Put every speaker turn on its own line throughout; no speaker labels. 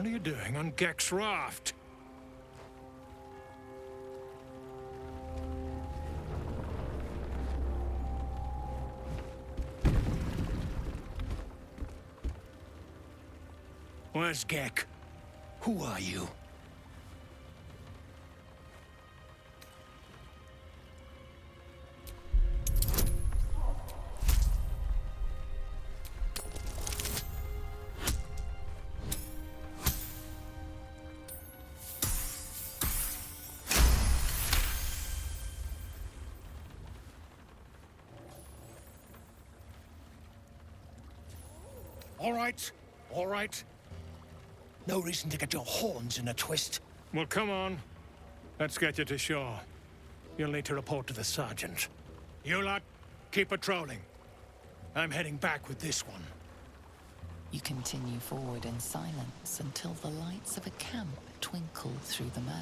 What are you doing on Geck's raft? Where's Geck? Who are you? All right. No reason to get your horns in a twist. Well, come on. Let's get you to shore. You'll need to report to the sergeant. You lot, keep patrolling. I'm heading back with this one.
You continue forward in silence until the lights of a camp twinkle through the murk.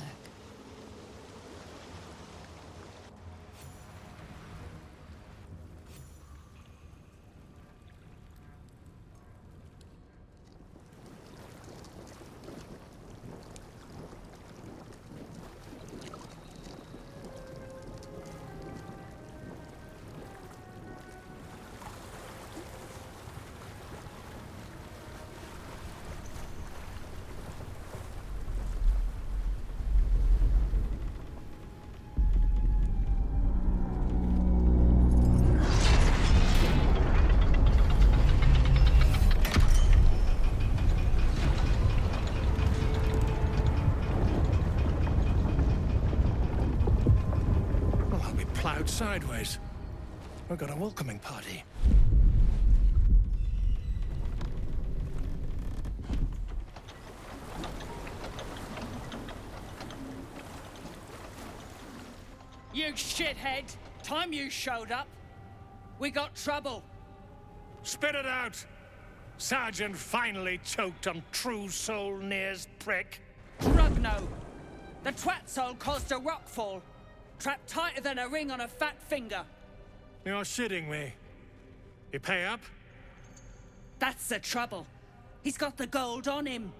Plowed sideways. We've got a welcoming party.
You shithead! Time you showed up, we got trouble.
Spit it out! Sergeant finally choked on True Soul Near's prick.
Drugno! The twat soul caused a rockfall. Trapped tighter than a ring on a fat finger.
You're shitting me. You pay up?
That's the trouble. He's got the gold on him.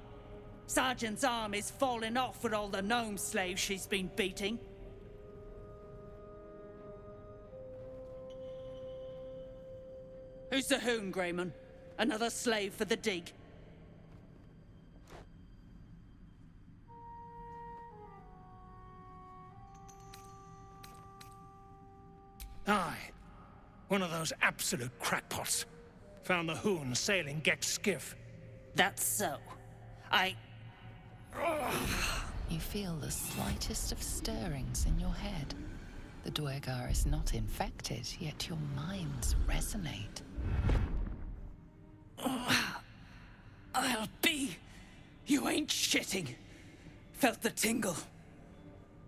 Sergeant's arm is falling off with all the gnome slaves she's been beating. Who's the hoon, Greyman? Another slave for the dig?
Aye. One of those absolute crackpots. Found the hoon sailing Geck's skiff.
That's so.
You feel the slightest of stirrings in your head. The Dwergar is not infected, yet your minds resonate.
I'll be. You ain't shitting. Felt the tingle.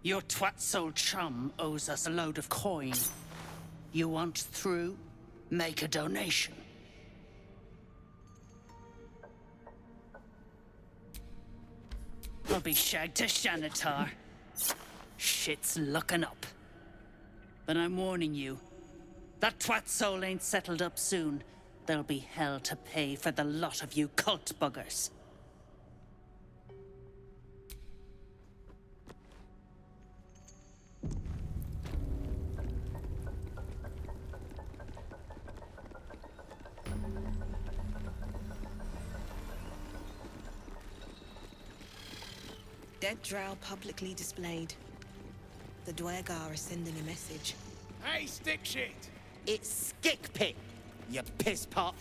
Your twat soul chum owes us a load of coin. You want through? Make a donation. I'll be shagged to Shanatar. Shit's looking up. But I'm warning you, that twat soul ain't settled up soon. There'll be hell to pay for the lot of you cult buggers.
Dead drow publicly displayed. The Dwergar are sending a message.
Hey, stick shit!
It's Skickpit, you piss pot.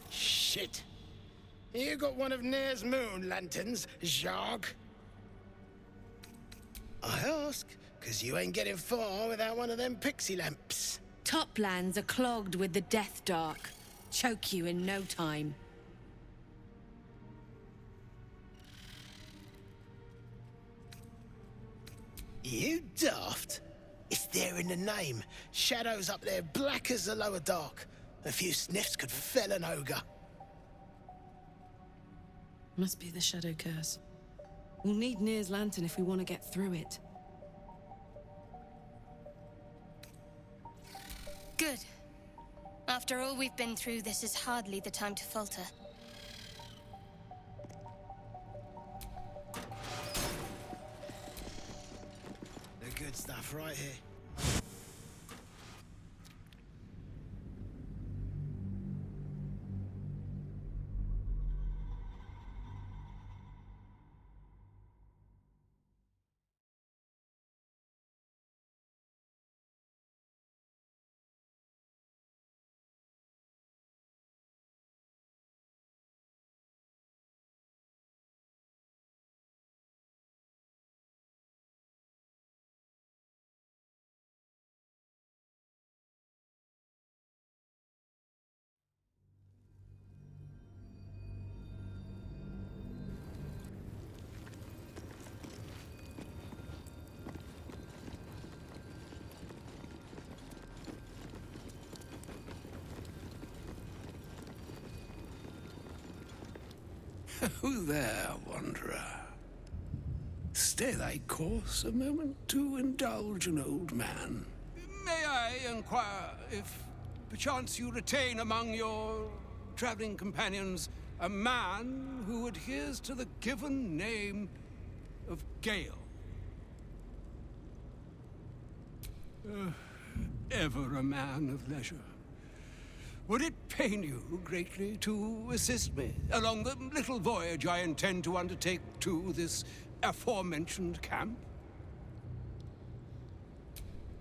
Shit. You got one of Nair's moon lanterns, Zharg? I ask, 'cause you ain't getting far without one of them pixie lamps.
Toplands are clogged with the Death Dark. Choke you in no time.
You daft? It's there in the name. Shadows up there black as the lower dark. A few sniffs could fell an ogre.
Must be the Shadow Curse. We'll need Nair's lantern if we want to get through it.
Good. After all we've been through, this is hardly the time to falter.
good stuff right here.
Who there, wanderer? Stay thy course a moment to indulge an old man. May I inquire if perchance you retain among your traveling companions a man who adheres to the given name of Gale? Ever a man of leisure. Would it pain you greatly to assist me along the little voyage I intend to undertake to this aforementioned camp?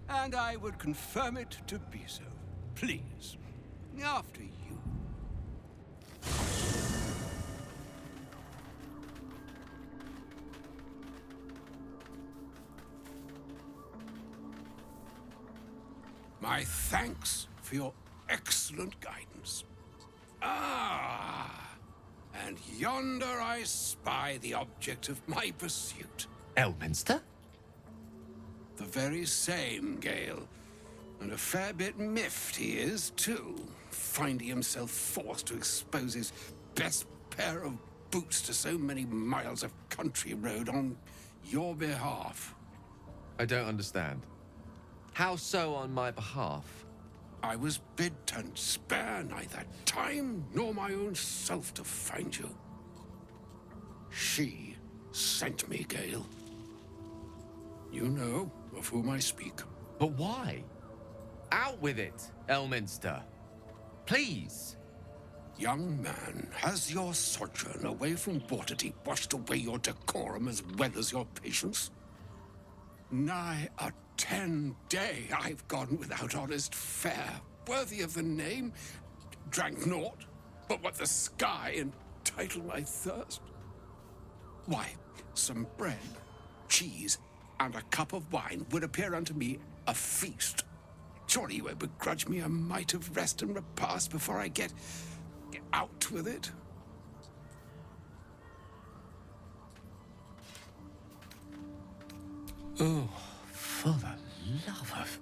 And I would confirm it to be so. Please, after you. My thanks for your excellent guidance. Ah, and yonder I spy the object of my pursuit.
Elminster?
The very same, Gale. And a fair bit miffed he is, too, finding himself forced to expose his best pair of boots to so many miles of country road on your behalf.
I don't understand. How so on my behalf?
I was bid to spare neither time nor my own self to find you. She sent me, Gale. You know of whom I speak.
But why? Out with it, Elminster. Please.
Young man, has your sojourn away from Waterdeep washed away your decorum as well as your patience? Nigh a 10-day I've gone without honest fare, worthy of the name. Drank naught but what the sky entitled my thirst. Why, some bread, cheese, and a cup of wine would appear unto me a feast. Surely you would begrudge me a mite of rest and repast before I get out with it.
Oh, for the love of...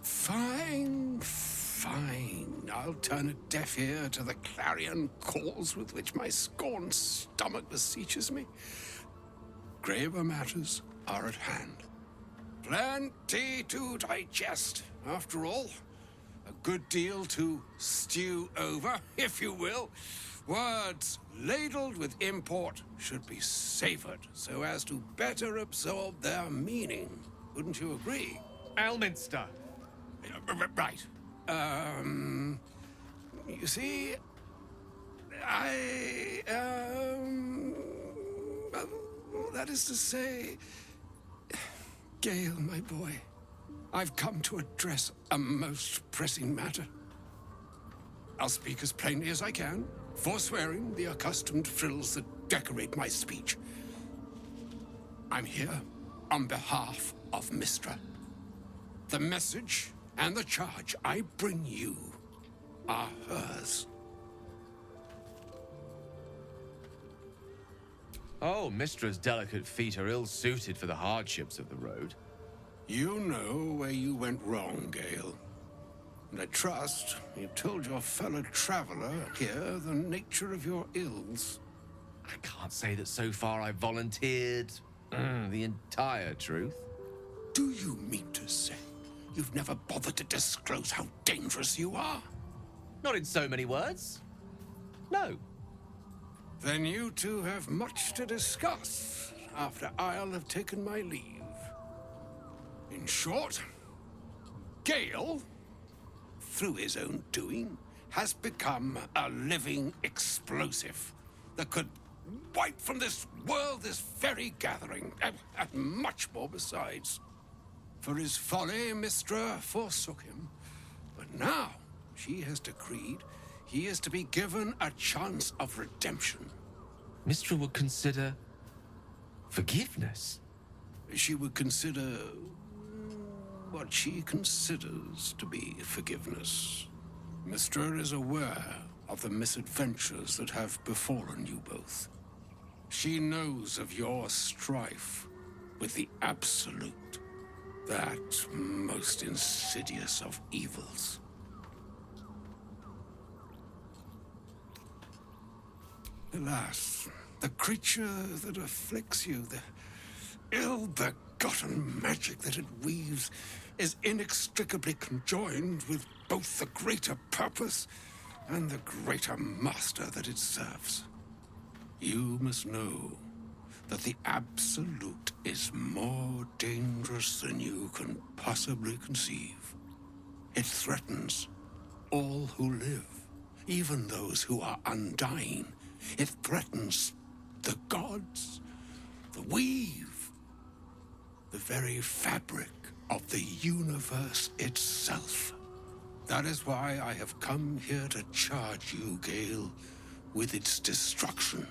Fine, fine. I'll turn a deaf ear to the clarion calls with which my scorned stomach beseeches me. Graver matters are at hand. Plenty to digest, after all. A good deal to stew over, if you will. Words ladled with import should be savored so as to better absorb their meaning. Wouldn't you agree?
Elminster!
Right. You see, that is to say, Gale, my boy, I've come to address a most pressing matter. I'll speak as plainly as I can, forswearing the accustomed frills that decorate my speech. I'm here on behalf of Mystra. The message and the charge I bring you are hers.
Oh, Mistra's delicate feet are ill-suited for the hardships of the road.
You know where you went wrong, Gale. And I trust you've told your fellow traveler here the nature of your ills.
I can't say that so far I've volunteered the entire truth.
Do you mean to say you've never bothered to disclose how dangerous you are?
Not in so many words. No.
Then you two have much to discuss after I'll have taken my leave. In short, Gale, through his own doing, has become a living explosive that could wipe from this world this very gathering, and much more besides. For his folly, Mystra forsook him. But now, she has decreed he is to be given a chance of redemption.
Mistra would consider forgiveness.
She would consider what she considers to be forgiveness. Mystra is aware of the misadventures that have befallen you both. She knows of your strife with the Absolute, that most insidious of evils. Alas, the creature that afflicts you, the ill-begotten magic that it weaves, is inextricably conjoined with both the greater purpose and the greater master that it serves. You must know that the Absolute is more dangerous than you can possibly conceive. It threatens all who live, even those who are undying. It threatens the gods, the weave, the very fabric of the universe itself. That is why I have come here to charge you, Gale, with its destruction.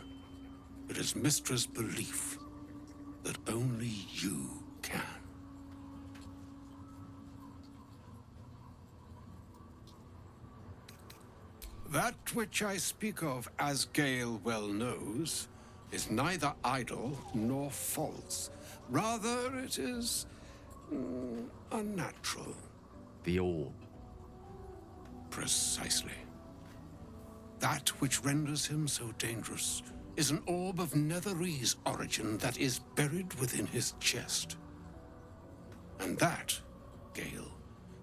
It is Mistra's belief that only you can. That which I speak of, as Gale well knows, is neither idle nor false. Rather, it is unnatural.
The orb.
Precisely. That which renders him so dangerous is an orb of Netherese origin that is buried within his chest. And that, Gale,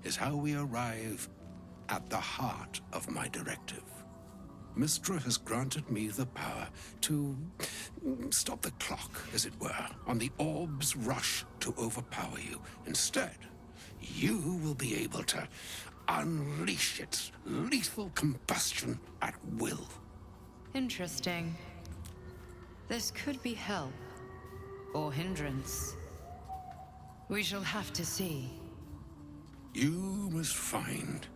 is how we arrive at the heart of my directive. Mystra has granted me the power to stop the clock, as it were, on the orb's rush to overpower you. Instead, you will be able to unleash its lethal combustion at will.
Interesting. This could be help, or hindrance. We shall have to see.
You must find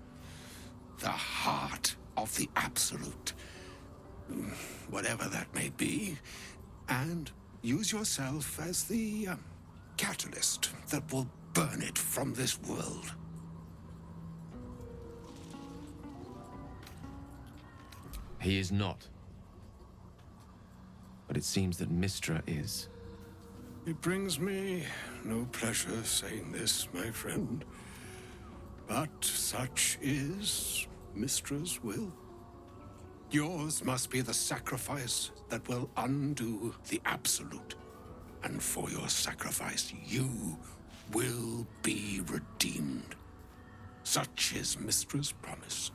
the heart of the Absolute, whatever that may be, and use yourself as the catalyst that will burn it from this world.
He is not. But it seems that Mystra is.
It brings me no pleasure saying this, my friend. But such is Mistra's will. Yours must be the sacrifice that will undo the Absolute. And for your sacrifice, you will be redeemed. Such is Mistra's promise.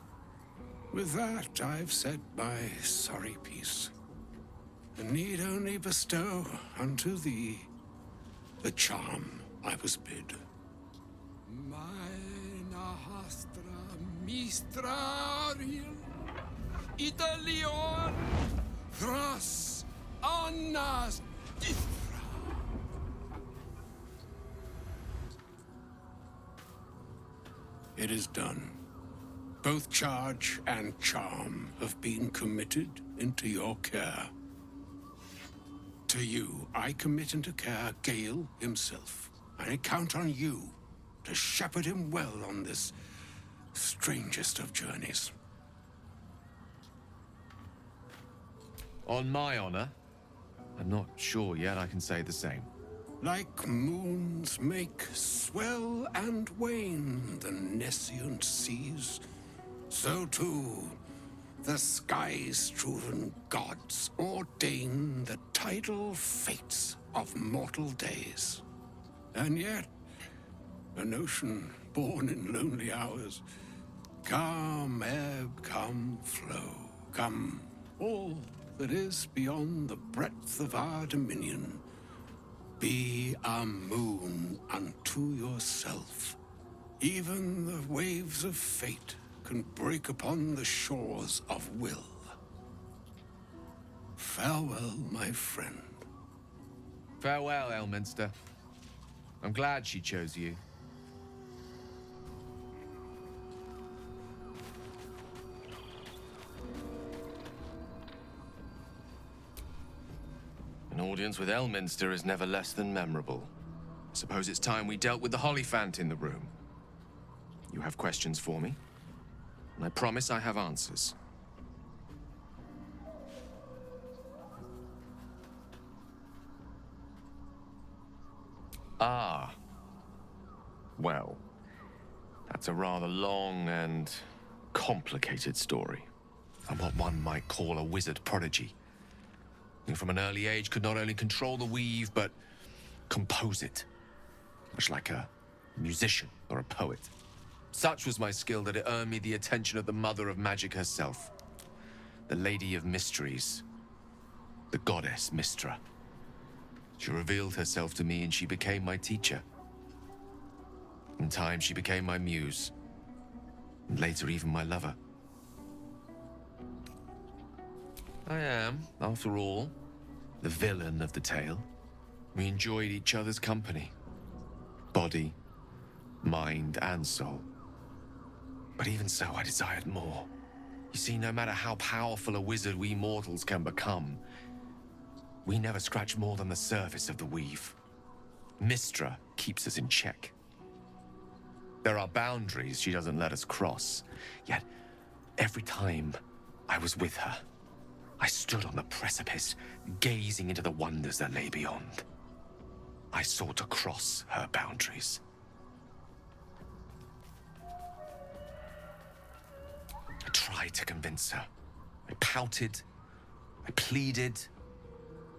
With that, I've said my sorry piece, and need only bestow unto thee the charm I was bid. Mina hastra mistrariel Italion thras annas dithra. It is done. Both charge and charm have been committed into your care. To you, I commit into care Gale himself. I count on you to shepherd him well on this strangest of journeys.
On my honor, I'm not sure yet I can say the same.
Like moons make swell and wane the nescient seas, so too the sky-strewn gods ordain the tidal fates of mortal days. And yet, an ocean born in lonely hours, come ebb, come flow, come all that is beyond the breadth of our dominion, Be a moon unto yourself. Even the waves of fate can break upon the shores of will. Farewell, my friend.
Farewell, Elminster. I'm glad she chose you. An audience with Elminster is never less than memorable. I suppose it's time we dealt with the Hollyphant in the room. You have questions for me, and I promise I have answers. Ah. Well, that's a rather long and complicated story. I'm what one might call a wizard prodigy. Who from an early age could not only control the weave, but compose it. Much like a musician or a poet. Such was my skill that it earned me the attention of the mother of magic herself. The Lady of Mysteries. The goddess Mystra. She revealed herself to me and she became my teacher. In time, she became my muse. And later, even my lover. I am, after all, the villain of the tale. We enjoyed each other's company. Body, mind, and soul. But even so, I desired more. You see, no matter how powerful a wizard we mortals can become, we never scratch more than the surface of the weave. Mystra keeps us in check. There are boundaries she doesn't let us cross. Yet, every time I was with her, I stood on the precipice, gazing into the wonders that lay beyond. I sought to cross her boundaries. I tried to convince her. I pouted. I pleaded.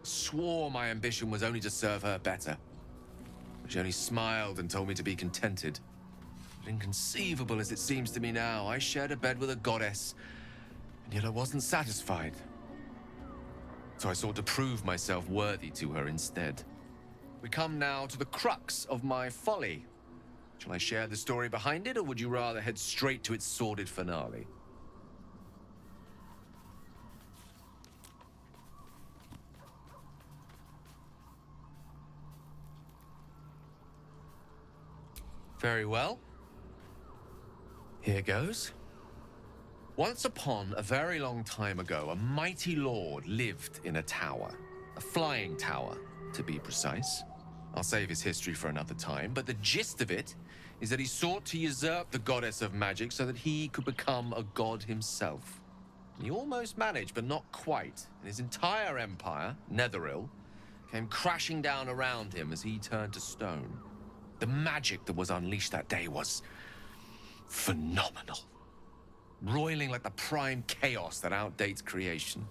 Swore my ambition was only to serve her better. She only smiled and told me to be contented. But inconceivable as it seems to me now, I shared a bed with a goddess, and yet I wasn't satisfied. So I sought to prove myself worthy to her instead. We come now to the crux of my folly. Shall I share the story behind it, or would you rather head straight to its sordid finale? Very well. Here goes. Once upon a very long time ago, a mighty lord lived in a tower. A flying tower, to be precise. I'll save his history for another time, but the gist of it is that he sought to usurp the goddess of magic so that he could become a god himself. He almost managed, but not quite, and his entire empire, Netheril, came crashing down around him as he turned to stone. The magic that was unleashed that day was phenomenal. Roiling like the prime chaos that outdates creation.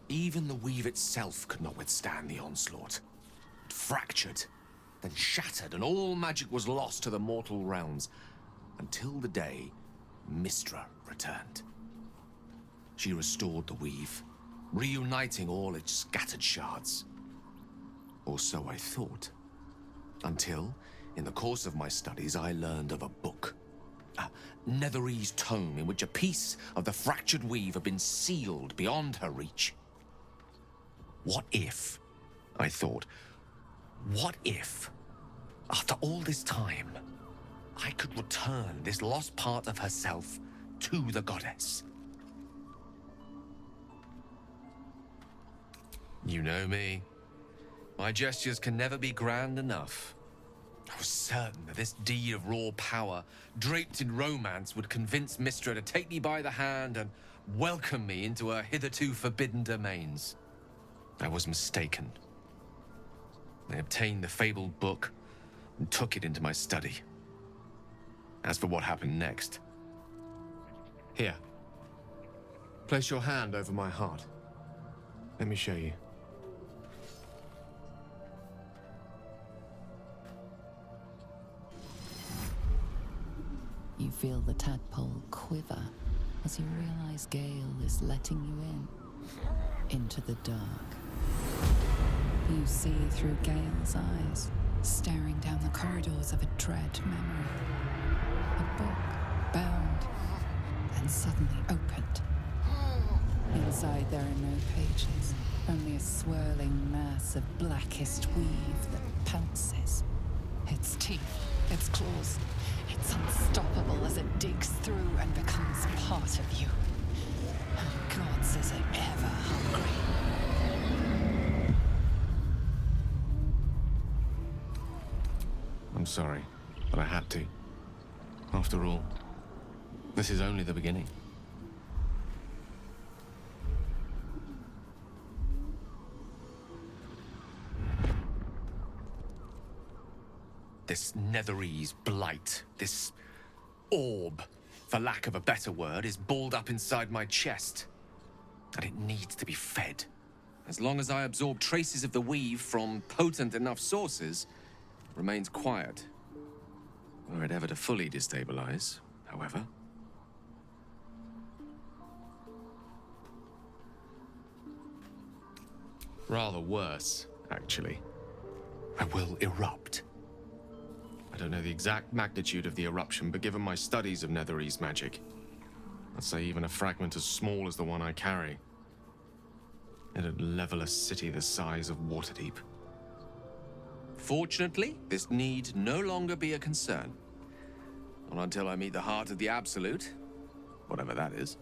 Even the weave itself could not withstand the onslaught. It fractured, then shattered, and all magic was lost to the mortal realms, until the day Mystra returned. She restored the weave, reuniting all its scattered shards. Or so I thought. Until, in the course of my studies, I learned of a book. A Netherese tome in which a piece of the fractured weave had been sealed beyond her reach. What if, I thought, what if, after all this time, I could return this lost part of herself to the goddess? You know me. My gestures can never be grand enough. I was certain that this deed of raw power, draped in romance, would convince Mystra to take me by the hand and welcome me into her hitherto forbidden domains. I was mistaken. I obtained the fabled book and took it into my study. As for what happened next... Here. Place your hand over my heart. Let me show you.
You feel the tadpole quiver as you realize Gale is letting you in, into the dark. You see through Gale's eyes, staring down the corridors of a dread memory. A book, bound, and suddenly opened. Inside there are no pages, only a swirling mass of blackest weave that pounces. Its teeth, its claws, it's unstoppable as it digs through and becomes part of you. And gods, is it ever hungry?
I'm sorry, but I had to. After all, this is only the beginning. This Netherese blight, this orb, for lack of a better word, is balled up inside my chest. And it needs to be fed. As long as I absorb traces of the weave from potent enough sources, it remains quiet. Were it ever to fully destabilize, however. Rather worse, actually. I will erupt. I don't know the exact magnitude of the eruption, but given my studies of Netherese magic, I'd say even a fragment as small as the one I carry, it'd level a city the size of Waterdeep. Fortunately, this need no longer be a concern. Not until I meet the heart of the Absolute, whatever that is.